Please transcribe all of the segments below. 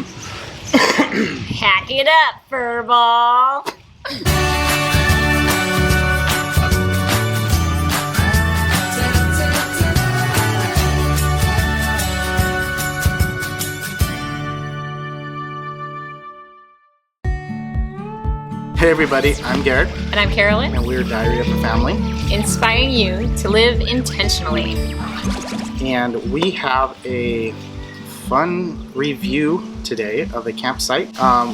Hack it up, furball. Hey everybody, I'm Garrett. And I'm Carolyn. And we're Diary of a Family. Inspiring you to live intentionally. And we have a fun review today of a campsite.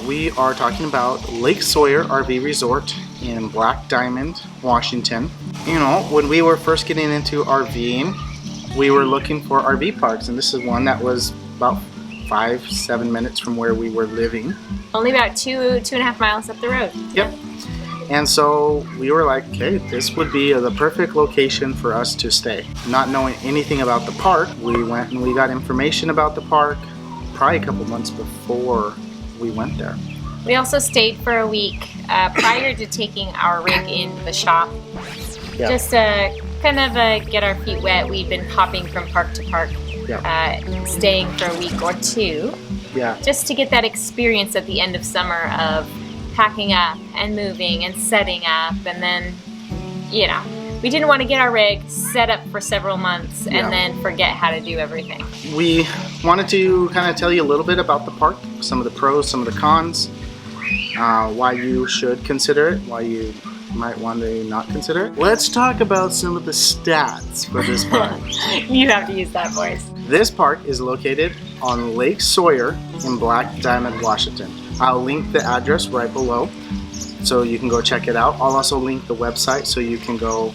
We are talking about Lake Sawyer RV Resort in Black Diamond, Washington. You know, when we were first getting into RVing, we were looking for RV parks, and this is one that was about 5-7 minutes from where we were living. Only about 2.5 miles up the road. Yep. And so we were like, okay, this would be the perfect location for us to stay. Not knowing anything about the park, we went and we got information about the park probably a couple months before we went there. We also stayed for a week prior to taking our rig in the shop. Yep. Just to kind of get our feet wet. We've been hopping from park to park, staying for a week or two. Yeah. Just to get that experience at the end of summer of packing up and moving and setting up, and then, you know, we didn't want to get our rig set up for several months and then forget how to do everything. We wanted to kind of tell you a little bit about the park, some of the pros, some of the cons, why you should consider it, why you might want to not consider it. Let's talk about some of the stats for this park. You have to use that voice. This park is located on Lake Sawyer in Black Diamond, Washington. I'll link the address right below so you can go check it out. I'll also link the website so you can go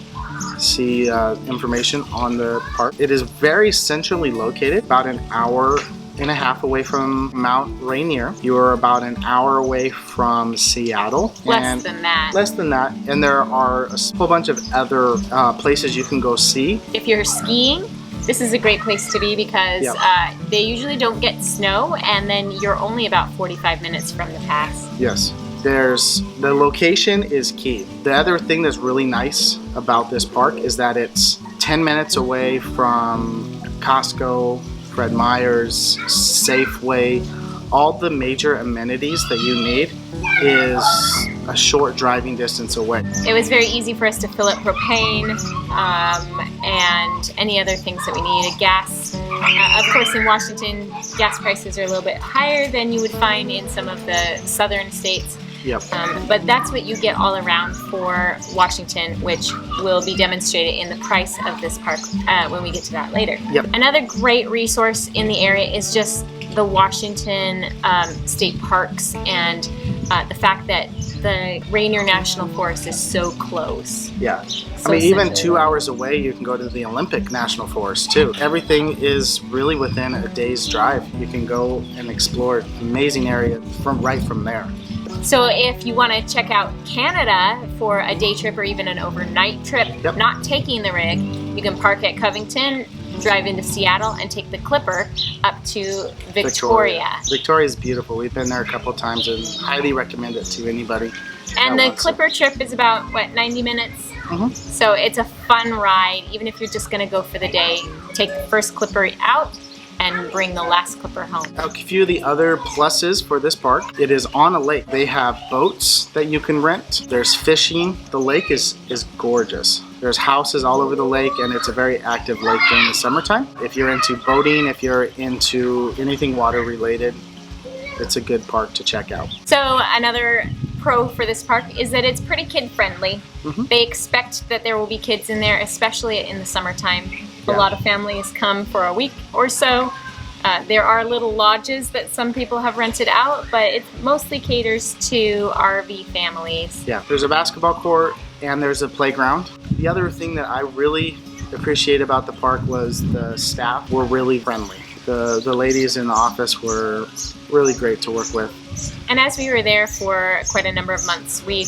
see information on the park. It is very centrally located, about an hour and a half away from Mount Rainier. You are about an hour away from Seattle. Less than that. Less than that. And there are a whole bunch of other places you can go see. If you're skiing, this is a great place to be because they usually don't get snow, and then you're only about 45 minutes from the pass. Yes. The location is key. The other thing that's really nice about this park is that it's 10 minutes away from Costco, Fred Meyer's, Safeway. All the major amenities that you need is a short driving distance away. It was very easy for us to fill up propane and any other things that we needed. Gas, of course, in Washington, gas prices are a little bit higher than you would find in some of the southern states. Yep. But that's what you get all around for Washington, which will be demonstrated in the price of this park when we get to that later. Yep. Another great resource in the area is just the Washington state parks and the fact that the Rainier National Forest is so close. Yeah. So I mean, even essentially 2 hours away, you can go to the Olympic National Forest too. Everything is really within a day's drive. You can go and explore an amazing area right from there. So if you want to check out Canada for a day trip or even an overnight trip, not taking the rig, you can park at Covington, drive into Seattle, and take the Clipper up to Victoria. Victoria is beautiful. We've been there a couple times and highly recommend it to anybody. And the Clipper trip is about, 90 minutes? Mm-hmm. So it's a fun ride. Even if you're just going to go for the day, take the first Clipper out and bring the last Clipper home. A few of the other pluses for this park, it is on a lake. They have boats that you can rent. There's fishing. The lake is gorgeous. There's houses all over the lake, and it's a very active lake during the summertime. If you're into boating, if you're into anything water related, it's a good park to check out. So another pro for this park is that it's pretty kid friendly. Mm-hmm. They expect that there will be kids in there, especially in the summertime. A lot of families come for a week or so. There are little lodges that some people have rented out, but it mostly caters to RV families. Yeah, there's a basketball court and there's a playground. The other thing that I really appreciate about the park was the staff were really friendly. The ladies in the office were really great to work with. And as we were there for quite a number of months, we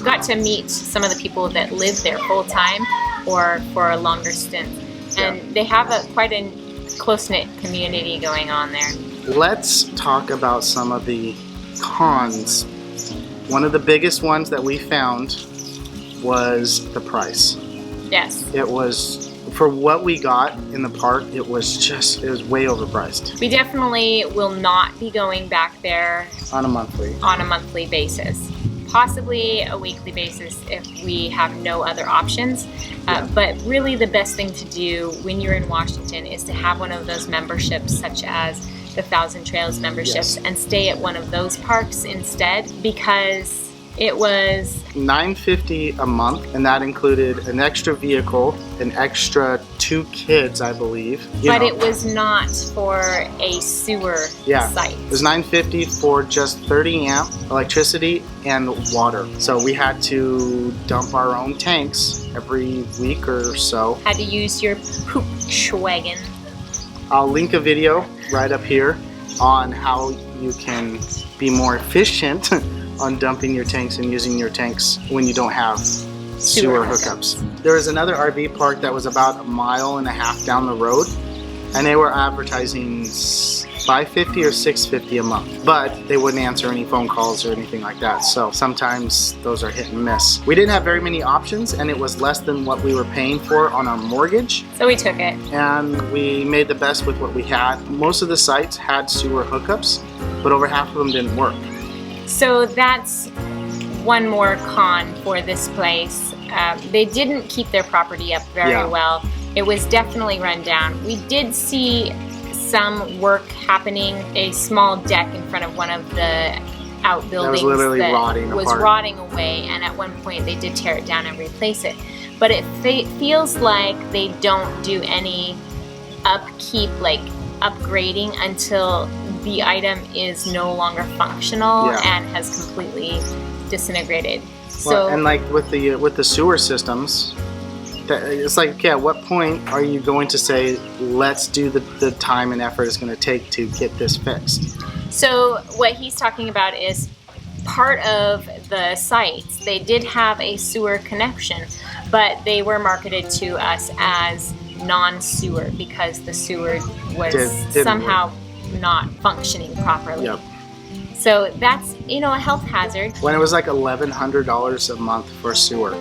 got to meet some of the people that live there full time or for a longer stint. And they have quite a close-knit community going on there. Let's talk about some of the cons. One of the biggest ones that we found was the price. Yes. It was For what we got in the park, it was way overpriced. We definitely will not be going back there On a monthly basis. Possibly a weekly basis if we have no other options. But really the best thing to do when you're in Washington is to have one of those memberships such as the 1,000 Trails memberships and stay at one of those parks instead, because it was $9.50 a month, and that included an extra vehicle, an extra 2 kids, I believe. But it was not for a sewer site. It was $9.50 for just 30 amp electricity and water. So we had to dump our own tanks every week or so. Had to use your poop wagon. I'll link a video right up here on how you can be more efficient on dumping your tanks and using your tanks when you don't have sewer hookups. There was another RV park that was about 1.5 miles down the road, and they were advertising $550 or $650 a month, but they wouldn't answer any phone calls or anything like that. So sometimes those are hit and miss. We didn't have very many options, and it was less than what we were paying for on our mortgage. So we took it. And we made the best with what we had. Most of the sites had sewer hookups, but over half of them didn't work. So that's one more con for this place. They didn't keep their property up very well. It was definitely run down. We did see some work happening, a small deck in front of one of the outbuildings that was literally rotting away, and at one point they did tear it down and replace it. But it feels like they don't do any upkeep, like upgrading, until the item is no longer functional and has completely disintegrated. So, and like with the sewer systems, it's like, okay, at what point are you going to say, let's do the time and effort it's going to take to get this fixed? So what he's talking about is part of the sites, they did have a sewer connection, but they were marketed to us as non-sewer because the sewer was somehow not functioning properly. Yep. So that's, a health hazard. When it was like $1,100 a month for sewer.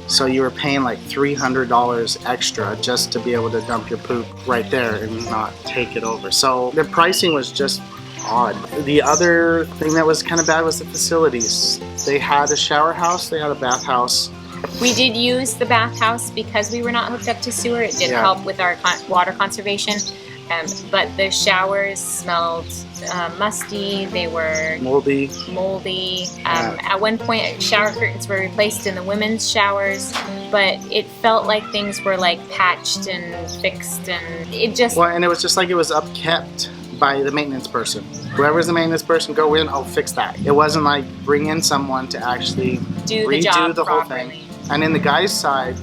So you were paying like $300 extra just to be able to dump your poop right there and not take it over. So the pricing was just odd. The other thing that was kind of bad was the facilities. They had a shower house, they had a bathhouse. We did use the bathhouse because we were not hooked up to sewer. It did help with our water conservation. But the showers smelled musty, they were moldy. At one point, shower curtains were replaced in the women's showers, but it felt like things were like patched and fixed, and it just... Well, and it was just like it was upkept by the maintenance person. Whoever's the maintenance person, go in, I'll fix that. It wasn't like bring in someone to actually redo the whole thing. And in the guys' side,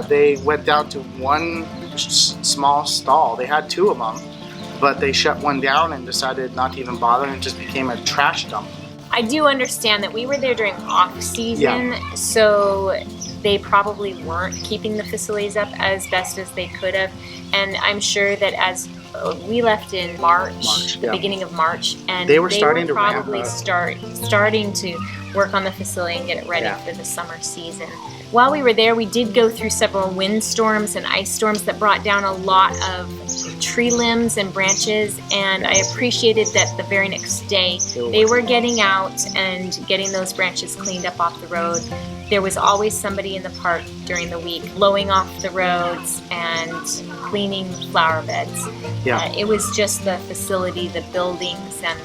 they went down to one small stall. They had 2 of them, but they shut one down and decided not to even bother, and it just became a trash dump. I do understand that we were there during off season, so they probably weren't keeping the facilities up as best as they could have, and I'm sure that as we left in March, the beginning of March, and they were starting to probably starting to work on the facility and get it ready for the summer season. While we were there, we did go through several windstorms and ice storms that brought down a lot of tree limbs and branches, and I appreciated that the very next day they were getting out and getting those branches cleaned up off the road. There was always somebody in the park during the week blowing off the roads and cleaning flower beds. It was just the facility, the buildings, and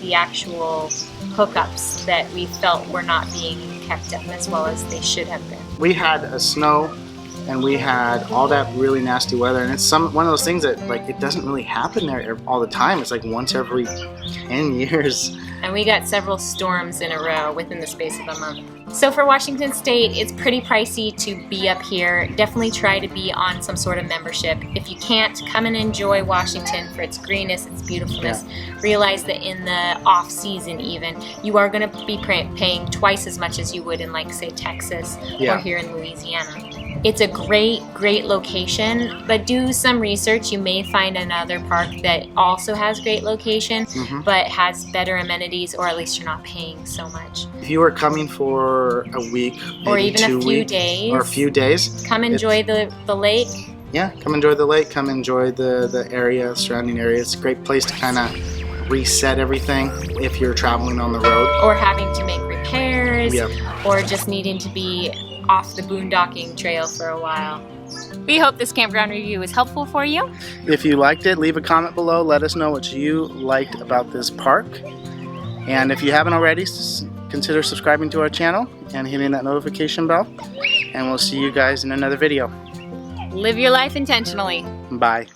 the actual hookups that we felt were not being kept up as well as they should have been. We had a snow and we had all that really nasty weather, and it's one of those things that like it doesn't really happen there all the time. It's like once every 10 years. And we got several storms in a row within the space of a month. So for Washington State, it's pretty pricey to be up here. Definitely try to be on some sort of membership. If you can't, come and enjoy Washington for its greenness, its beautifulness. Realize that in the off season even, you are going to be paying twice as much as you would in, like, say, Texas or here in Louisiana. It's a great location, but do some research. You may find another park that also has great location, but has better amenities, or at least you're not paying so much. If you are coming for a week, or even 2 a few weeks, days, or a few days, come enjoy the lake. Yeah, come enjoy the lake, come enjoy the area, surrounding area. It's a great place to kind of reset everything if you're traveling on the road. Or having to make repairs, Yep. or just needing to be off the boondocking trail for a while. We hope this campground review was helpful for you. If you liked it, leave a comment below. Let us know what you liked about this park. And if you haven't already, consider subscribing to our channel and hitting that notification bell. And we'll see you guys in another video. Live your life intentionally. Bye.